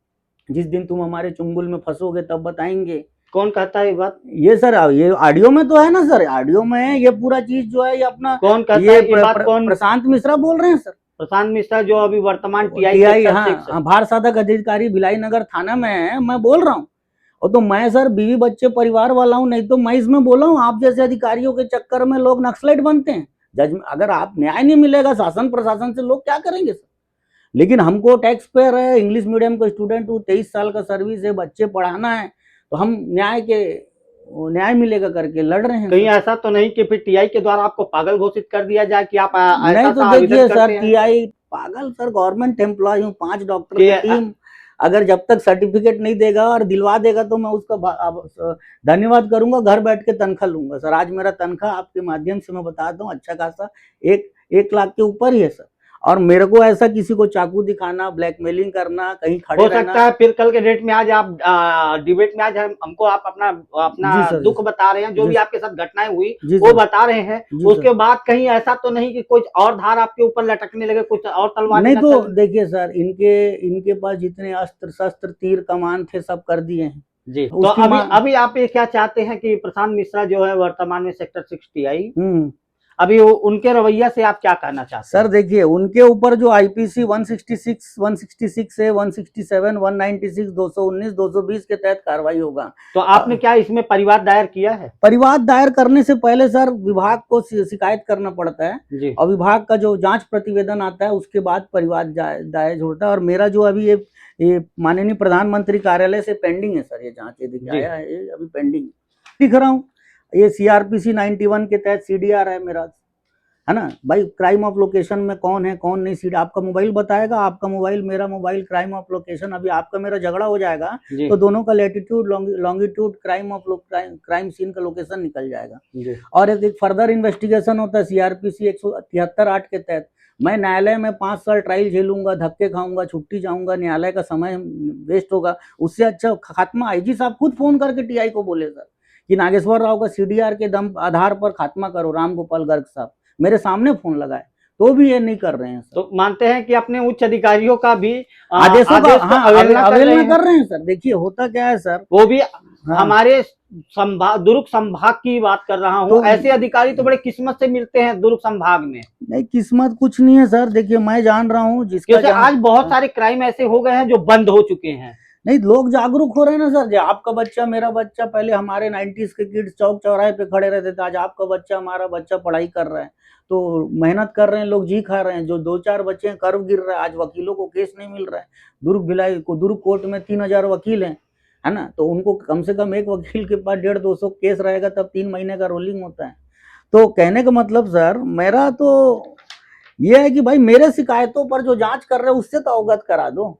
जिस दिन तुम हमारे चुंगल में फंसोगे तब बताएंगे। कौन कहता है ये बात? ये सर, ये ऑडियो में तो है ना सर, ऑडियो में है ये पूरा चीज जो है, ये अपना कौन कहता है ये बात? कौन? प्रशांत मिश्रा बोल रहे हैं सर, प्रशांत मिश्रा जो अभी वर्तमान टीआई भार साधक अधिकारी भिलाई नगर थाना में है, मैं बोल रहा हूँ। और तो मैं सर बीवी बच्चे परिवार वाला हूँ, नहीं तो मैं इसमें बोला हूँ, आप जैसे अधिकारियों के चक्कर में लोग नक्सलाइट बनते हैं। जज अगर आप न्याय नहीं मिलेगा शासन प्रशासन से, लोग क्या करेंगे सर? लेकिन हमको टैक्स पेयर है, इंग्लिश मीडियम का स्टूडेंट हूँ, 23 साल का सर्विस है, बच्चे पढ़ाना है, तो हम न्याय मिलेगा करके लड़ रहे हैं। कहीं ऐसा तो नहीं कि फिर टीआई के द्वारा आपको पागल घोषित कर दिया जाए कि आप नहीं? तो देखिए सर, टीआई पागल सर, गवर्नमेंट एम्प्लॉय हूँ, 5 डॉक्टर की टीम, अगर जब तक सर्टिफिकेट नहीं देगा और दिलवा देगा तो मैं उसका धन्यवाद करूंगा, घर बैठ के तनख्वाह लूंगा सर। आज मेरा तनख्वाह आपके माध्यम से मैं बता दूं अच्छा खासा 1 लाख के ऊपर ही है सर। और मेरे को ऐसा किसी को चाकू दिखाना, ब्लैकमेलिंग करना, कहीं खड़े हो सकता है फिर कल के डेट में आज आप डिबेट में आज हमको आप अपना दुख बता रहे हैं, जो भी आपके साथ घटनाएं हुई वो बता रहे हैं, उसके बाद कहीं ऐसा तो नहीं कि कुछ और धार आपके ऊपर लटकने लगे, कुछ और तलवार नहीं? तो देखिए सर, इनके पास जितने अस्त्र शस्त्र तीर कमान थे सब कर दिए हैं जी। तो अभी आप ये क्या चाहते हैं कि प्रशांत मिश्रा जो है वर्तमान में सेक्टर 60 अभी उनके रवैया से आप क्या कहना चाहते हैं? सर देखिए, उनके ऊपर जो आईपीसी 166 है, 167, 196, 219, 220 के तहत कार्रवाई होगा। तो आपने क्या इसमें परिवाद दायर किया है? परिवाद दायर करने से पहले सर विभाग को शिकायत करना पड़ता है जी। और विभाग का जो जांच प्रतिवेदन आता है उसके बाद परिवाद दायर होता है। और मेरा जो अभी ये माननीय प्रधानमंत्री कार्यालय से पेंडिंग है सर, ये जांच ये दिखाया है, अभी पेंडिंग दिख रहा हूँ। ये CRPC 91 के तहत CDR है मेरा, है ना भाई। क्राइम ऑफ लोकेशन में कौन है कौन नहीं, सीट आपका मोबाइल बताएगा, आपका मोबाइल मेरा मोबाइल, क्राइम ऑफ लोकेशन। अभी आपका मेरा झगड़ा हो जाएगा तो दोनों का लैटिट्यूड लॉन्गिट्यूड क्राइम सीन का लोकेशन निकल जाएगा। और एक फर्दर इन्वेस्टिगेशन होता है CRPC 173(8) के तहत। मैं न्यायालय में 5 साल ट्रायल झेलूंगा, धक्के खाऊंगा, छुट्टी जाऊंगा, न्यायालय का समय वेस्ट होगा। उससे अच्छा खात्मा IG साहब खुद फोन करके TI को बोले सर कि नागेश्वर राव का CDR के दम आधार पर खात्मा करो, राम गोपाल गर्ग साहब मेरे सामने फोन लगाए, तो भी ये नहीं कर रहे हैं सर। तो मानते हैं कि अपने उच्च अधिकारियों का भी आदेशों का अवहेलना कर रहे हैं सर। देखिए होता क्या है सर, वो भी हमारे दुर्ग संभाग की बात कर रहा हूँ, तो ऐसे अधिकारी तो बड़े किस्मत से मिलते हैं दुर्ग संभाग में। नहीं, किस्मत कुछ नहीं है सर। देखिए मैं जान रहा हूँ जिसका आज बहुत सारे क्राइम ऐसे हो गए हैं जो बंद हो चुके हैं। नहीं, लोग जागरूक हो रहे हैं ना सर। जो आपका बच्चा मेरा बच्चा, पहले हमारे 90s के किड्स चौक चौराहे पे खड़े रहते थे, आज आपका बच्चा हमारा बच्चा पढ़ाई कर रहा है, तो मेहनत कर रहे हैं लोग, जी खा रहे हैं। जो 2-4 बच्चे हैं कर्व गिर रहा है, आज वकीलों को केस नहीं मिल रहा है। दुर्ग कोर्ट में 3000 वकील हैं, है ना, तो उनको कम से कम एक वकील के पास 150-200 केस रहेगा, तब 3 महीने का रोलिंग होता है। तो कहने का मतलब सर मेरा तो ये है कि भाई मेरे शिकायतों पर जो जांच कर रहे हो उससे तो अवगत करा दो।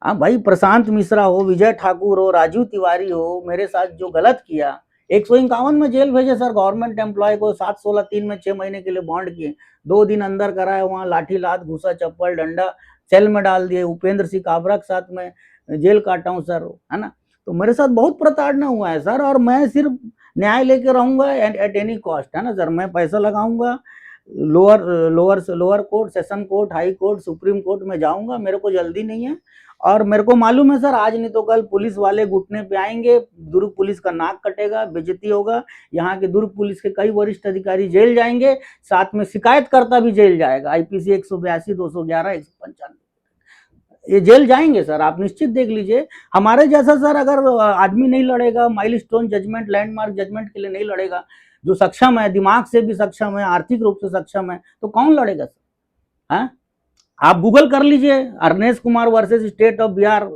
हाँ भाई, प्रशांत मिश्रा हो, विजय ठाकुर हो, राजू तिवारी हो, मेरे साथ जो गलत किया, 151 में जेल भेजे सर। गवर्नमेंट एम्प्लॉय को 7-16-3 में 6 महीने के लिए बॉन्ड किए, 2 दिन अंदर कराए, वहाँ लाठी लात घुसा चप्पल डंडा सेल में डाल दिए। उपेंद्र सिंह काबरा के साथ में जेल काटा हूँ सर, है ना। तो मेरे साथ बहुत प्रताड़ना हुआ है सर, और मैं सिर्फ न्याय लेके रहूंगा एट एनी कॉस्ट, है ना सर। मैं पैसा लगाऊंगा, lower court, session court, high court, supreme court में जाऊंगा, मेरे को जल्दी नहीं है। और मेरे को मालूम है सर, आज नहीं तो कल पुलिस वाले घुटने पे आएंगे, दुर्ग पुलिस का नाक कटेगा, बेइज्जती होगा। यहाँ के दुर्ग पुलिस के कई वरिष्ठ अधिकारी जेल जाएंगे, साथ में शिकायतकर्ता भी जेल जाएगा। IPC 182, 211, 195 ये जेल जाएंगे सर, आप निश्चित देख लीजिए। हमारे जैसा सर अगर आदमी नहीं लड़ेगा, माइलस्टोन जजमेंट, लैंडमार्क जजमेंट के लिए नहीं लड़ेगा, जो सक्षम है, दिमाग से भी सक्षम है, आर्थिक रूप से सक्षम है, तो कौन लड़ेगा सर? हैं? आप गूगल कर लीजिए, Arnesh Kumar versus state of Bihar,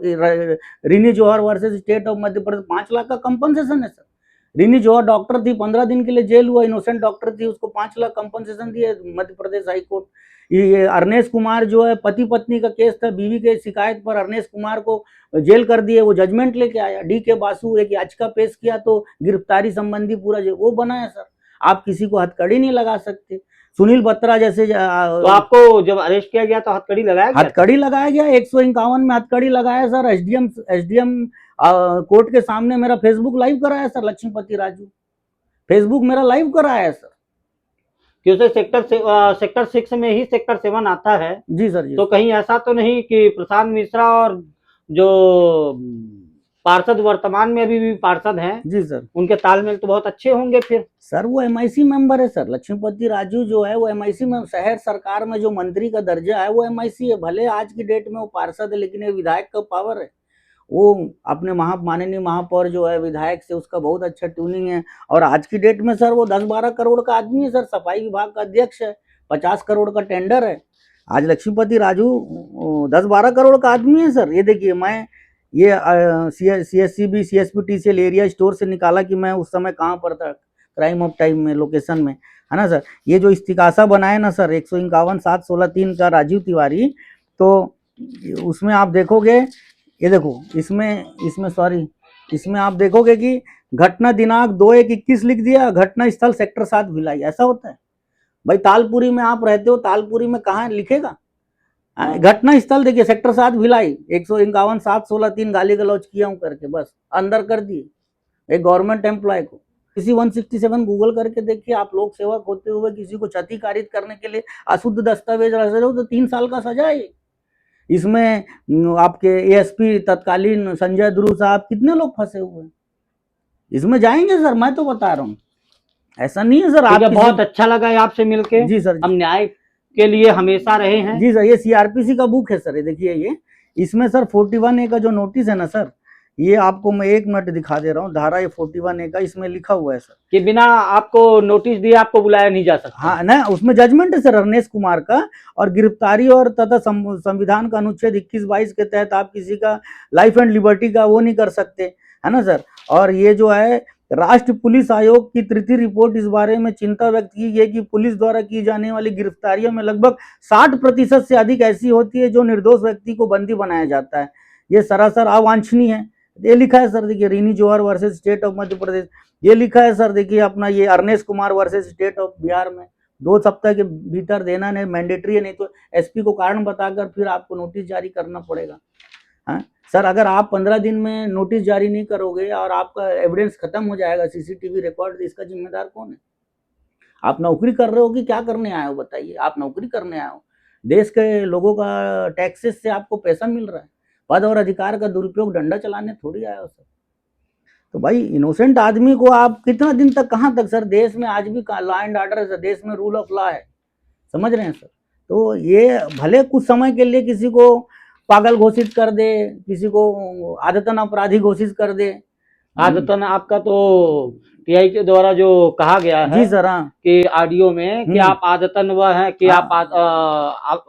Rini Johar versus state of Madhya Pradesh, 5 lakh का कंपनसेशन है सर। रिनी जौहर डॉक्टर थी, 15 दिन के लिए जेल हुआ, इनोसेंट डॉक्टर थी, उसको 5 लाख कंपनसेशन दिए मध्य प्रदेश हाई कोर्ट। ये अरनेश कुमार जो है, पति पत्नी का केस था, बीवी के शिकायत पर अरनेश कुमार को जेल कर दिए, वो जजमेंट लेके आया। DK बासु एक याचिका पेश किया तो गिरफ्तारी संबंधी पूरा वो बनाया सर। आप किसी को हथकड़ी नहीं लगा सकते। सुनील बत्रा जैसे तो आपको जब अरेस्ट किया गया तो हथकड़ी लगाया गया? हथकड़ी लगाया गया, 151 में हथकड़ी लगाया सर। SDM कोर्ट के सामने मेरा फेसबुक लाइव कराया सर, लक्ष्मीपति राजू फेसबुक मेरा लाइव कराया है सर। क्योंकि सेक्टर 6 में ही सेक्टर 7 आता है। जी सर जी। तो कहीं ऐसा तो नहीं कि प्रशांत मिश्रा और जो पार्षद वर्तमान में अभी भी पार्षद हैं, जी सर, उनके तालमेल तो बहुत अच्छे होंगे फिर? सर वो MIC मेंबर है सर, लक्ष्मीपति राजू जो है वो MIC में, शहर सरकार में जो मंत्री का दर्जा है वो MIC है। भले आज की डेट में वो पार्षद है, लेकिन ये विधायक का पावर है। वो अपने माननीय महापौर जो है विधायक से उसका बहुत अच्छा ट्यूनिंग है। और आज की डेट में सर वो 10-12 करोड़ का आदमी है सर, सफाई विभाग का अध्यक्ष है, 50 करोड़ का टेंडर है। आज लक्ष्मीपति राजू 10-12 करोड़ का आदमी है सर। ये देखिए, मैं ये CSCB CSPTCL एरिया स्टोर से निकाला कि मैं उस समय कहाँ पर था, क्राइम ऑफ टाइम में, लोकेशन में, है ना सर। ये जो इस्तिकासा बनाए ना सर 151-7-16-3 का राजीव तिवारी, तो उसमें आप देखोगे, ये देखो इसमें आप देखोगे कि घटना दिनांक 2/1/21 लिख दिया, घटना स्थल सेक्टर 7 भिलाई। ऐसा होता है भाई? तालपुरी में आप रहते हो, तालपुरी में कहाँ लिखेगा? घटना स्थल देखिए, सेक्टर 7 भिलाई 151 716 3 गाली गलौज किया हूँ करके बस अंदर कर दिए एक गवर्नमेंट एम्प्लॉय को। किसी 167 गूगल करके देखिए आप, लोक सेवक होते हुए किसी को क्षति कारित करने के लिए अशुद्ध दस्तावेज रख रहे हो तो 3 साल का सजा है। इसमें आपके एएसपी तत्कालीन संजय ध्रुव साहब कितने लोग फंसे हुए हैं, इसमें जाएंगे सर, मैं तो बता रहा हूँ, ऐसा नहीं है सर। आप बहुत अच्छा लगा है आपसे मिलके। जी सर, हम न्याय के लिए हमेशा रहे हैं। जी सर, ये सीआरपीसी का बुक है सर, ये देखिए, ये इसमें सर 41A का जो नोटिस है ना सर, ये आपको मैं 1 मिनट दिखा दे रहा हूँ, धारा ये 41A का इसमें लिखा हुआ है सर कि बिना आपको नोटिस दिए आपको बुलाया नहीं जा सकता। हाँ ना, उसमें जजमेंट है सर अरनेश कुमार का, और गिरफ्तारी और तथा संविधान का अनुच्छेद 21-22 के तहत आप किसी का लाइफ एंड लिबर्टी का वो नहीं कर सकते, है ना सर। और ये जो है राष्ट्रीय पुलिस आयोग की तृतीय रिपोर्ट इस बारे में चिंता व्यक्त की है कि पुलिस द्वारा की जाने वाली गिरफ्तारियों में लगभग 60% से अधिक ऐसी होती है जो निर्दोष व्यक्ति को बंदी बनाया जाता है। ये सरासर अवांछनीय है। ये लिखा है सर, देखिए, Rini Johar versus state of Madhya Pradesh, ये लिखा है सर, देखिए अपना ये Arnesh Kumar versus state of Bihar में 2 सप्ताह के भीतर देना नहीं मैंडेटरी है, नहीं तो एसपी को कारण बताकर फिर आपको नोटिस जारी करना पड़ेगा। हाँ सर, अगर आप 15 दिन में नोटिस जारी नहीं करोगे और आपका एविडेंस खत्म हो जाएगा, सीसीटीवी रिकॉर्ड, तो इसका जिम्मेदार कौन है? आप नौकरी कर रहे हो कि क्या करने आए हो बताइए? आप नौकरी करने आए हो, देश के लोगों का टैक्सेस से आपको पैसा मिल रहा है, पद और अधिकार का दुरुपयोग डंडा चलाने थोड़ी आए हो सर। तो भाई इनोसेंट आदमी को आप कितना दिन तक, कहाँ तक सर? देश में आज भी लॉ एंड ऑर्डर है सर, देश में रूल ऑफ लॉ है, समझ रहे हैं सर। तो ये भले कुछ समय के लिए किसी को पागल घोषित कर दे, किसी को आदतन अपराधी घोषित कर दे। आदतन आपका तो टीआई के द्वारा जो कहा गया है जी सर, हाँ, कि ऑडियो में कि आप आदतन वह है कि आप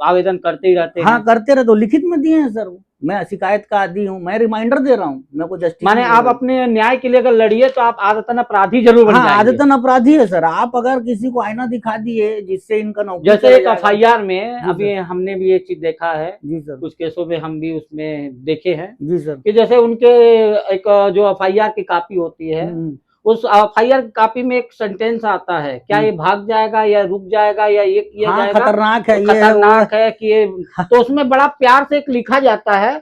आवेदन करते ही रहते हैं। हाँ, करते रहे, तो लिखित में दिए हैं सर, मैं शिकायत का आदी हूँ, मैं रिमाइंडर दे रहा हूँ, मेरे को जस्टिस माने आप अपने न्याय के लिए अगर लड़िए तो आप आदतन अपराधी जरूर बन जाएंगे। आदतन अपराधी है सर। आप अगर किसी को आईना दिखा दिए जिससे इनका नौकरी, जैसे एक एफआईआर में अभी हमने भी ये चीज देखा है जी सर, कुछ केसों में हम भी उसमें देखे हैं जी सर, कि जैसे उनके एक जो एफआईआर की कॉपी होती है, उस एफआईआर की कॉपी में एक सेंटेंस आता है, क्या ये भाग जाएगा या रुक जाएगा या ये किया जाएगा, खतरनाक है, खतरनाक है कि ये, तो उसमें बड़ा प्यार से एक लिखा जाता है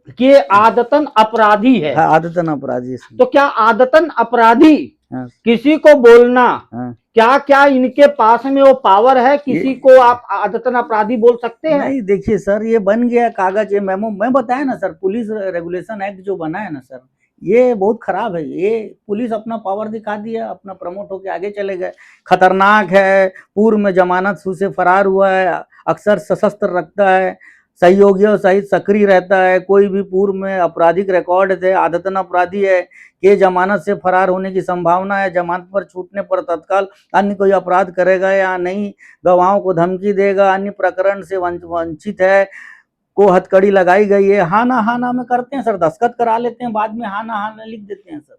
कि ये आदतन अपराधी है। आदतन अपराधी। तो क्या आदतन अपराधी किसी को बोलना, क्या क्या इनके पास में वो पावर है, किसी को आप आदतन अपराधी बोल सकते हैं? नहीं, देखिए सर, ये बन गया कागज, ये मेमो, मैं बताया ना सर, पुलिस रेगुलेशन एक्ट जो बना है ना सर, ये बहुत खराब है। ये पुलिस अपना पावर दिखा दिया, अपना प्रमोट होके आगे चले गए, खतरनाक है, पूर्व में जमानत से फरार हुआ है, अक्सर सशस्त्र रखता है, सहयोगियों सहित सक्रिय रहता है, कोई भी पूर्व में आपराधिक रिकॉर्ड थे, आदतन अपराधी है, के जमानत से फरार होने की संभावना है, जमानत पर छूटने पर तत्काल अन्य कोई अपराध करेगा या नहीं, गवाहों को धमकी देगा, अन्य प्रकरण से वंचित है, को हथकड़ी लगाई गई है। हाँ ना में करते हैं सर, दस्तखत करा लेते हैं, बाद में हाँ ना लिख देते हैं सर।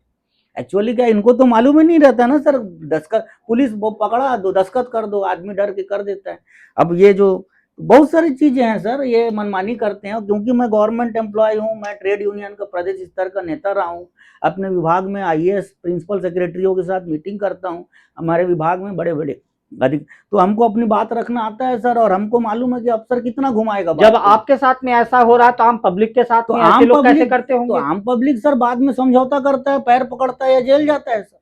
एक्चुअली क्या इनको तो मालूम ही नहीं रहता ना सर, दस्तखत पुलिस पकड़ा दो, दस्तखत कर दो, आदमी डर के कर देता है। अब ये जो बहुत सारी चीजें हैं सर, ये मनमानी करते हैं। क्योंकि मैं गवर्नमेंट एम्प्लॉय हूँ, मैं ट्रेड यूनियन का प्रदेश स्तर का नेता रहा हूँ, अपने विभाग में आईएएस प्रिंसिपल सेक्रेटरियों के साथ मीटिंग करता हूँ, हमारे विभाग में बड़े बड़े अधिक, तो हमको अपनी बात रखना आता है सर, और हमको मालूम है कि अफसर कितना घुमाएगा। जब आपके साथ में ऐसा हो रहा है तो आम पब्लिक के साथ में ऐसे लोग कैसे करते होंगे? तो आम पब्लिक सर बाद में समझौता करता है, पैर पकड़ता है या जेल जाता है सर,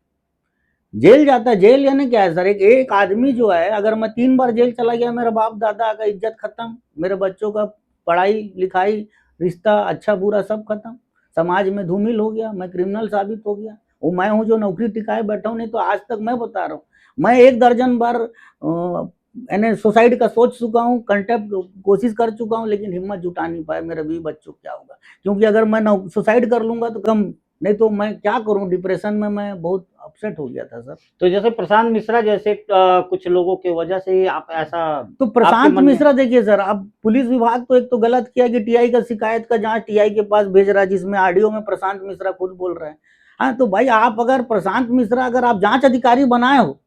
जेल जाता है। जेल यानी क्या है सर, एक आदमी जो है, अगर मैं 3 बार जेल चला गया, मेरा बाप दादा का इज्जत खत्म, मेरे बच्चों का पढ़ाई लिखाई, रिश्ता अच्छा बुरा सब खत्म, समाज में धूमिल हो गया, मैं क्रिमिनल साबित हो गया। वो मैं हूँ जो नौकरी टिकाए बैठा हूँ, नहीं तो आज तक मैं बता रहा हूँ, मैं 1 दर्जन बार मैंने सुसाइड का सोच चुका हूँ, कंटेप्ट कोशिश कर चुका हूँ, लेकिन हिम्मत जुटा नहीं पाया। मेरे भी बच्चों क्या होगा, क्योंकि अगर मैं सुसाइड कर लूंगा तो कम, नहीं तो मैं क्या करूं, डिप्रेशन में मैं बहुत अपसेट हो गया था सर। तो जैसे प्रशांत मिश्रा जैसे कुछ लोगों की वजह से ही आप ऐसा, तो प्रशांत मिश्रा देखिए सर, अब पुलिस विभाग तो एक तो गलत किया कि टीआई का शिकायत का जांच टीआई के पास भेज रहा है, जिसमें ऑडियो में प्रशांत मिश्रा खुद बोल रहे हैं। हाँ, तो भाई आप अगर प्रशांत मिश्रा अगर आप जांच अधिकारी बनाए हो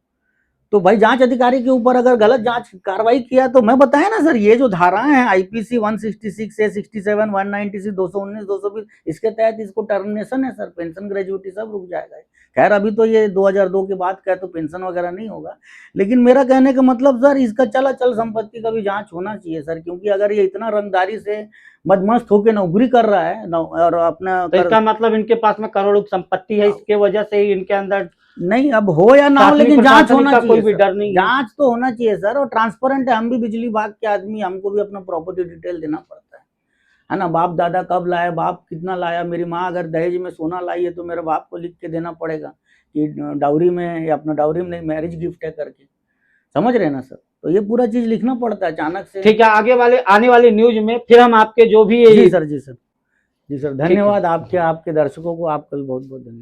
तो भाई जांच अधिकारी के ऊपर अगर गलत जांच कार्रवाई किया तो मैं बताया ना सर, ये जो धाराएं हैं आईपीसी 166 से 67 196 219 220 इसके तहत इसको टर्मिनेशन है सर, पेंशन ग्रेजुइटी सब रुक जाएगा। खैर अभी तो ये 2002 के बाद का तो पेंशन वगैरह नहीं होगा, लेकिन मेरा कहने का मतलब सर इसका चल संपत्ति का भी जांच होना चाहिए सर, क्योंकि अगर ये इतना रंगदारी से मदमस्त होकर नौकरी कर रहा है और अपना तो इसका मतलब इनके पास में करोड़ों की संपत्ति है, इसके वजह से ही इनके अंदर नहीं, अब हो या ना हो लेकिन जांच होना चाहिए, कोई भी डर नहीं, जांच तो होना चाहिए सर। और ट्रांसपेरेंट है, हम भी बिजली विभाग के आदमी, हमको भी अपना प्रॉपर्टी डिटेल देना पड़ता है ना। बाप दादा कब लाया, बाप कितना लाया, मेरी माँ अगर दहेज में सोना लाई है तो मेरे बाप को लिख के देना पड़ेगा कि डाउरी में, या अपना डाउरी में नहीं मैरिज गिफ्ट है करके, समझ रहे ना सर। तो ये पूरा चीज लिखना पड़ता है अचानक से। ठीक है, आने वाले न्यूज में फिर हम आपके जो भी जी सर, जी सर, जी सर, धन्यवाद आपके दर्शकों को, आपका भी बहुत बहुत धन्यवाद।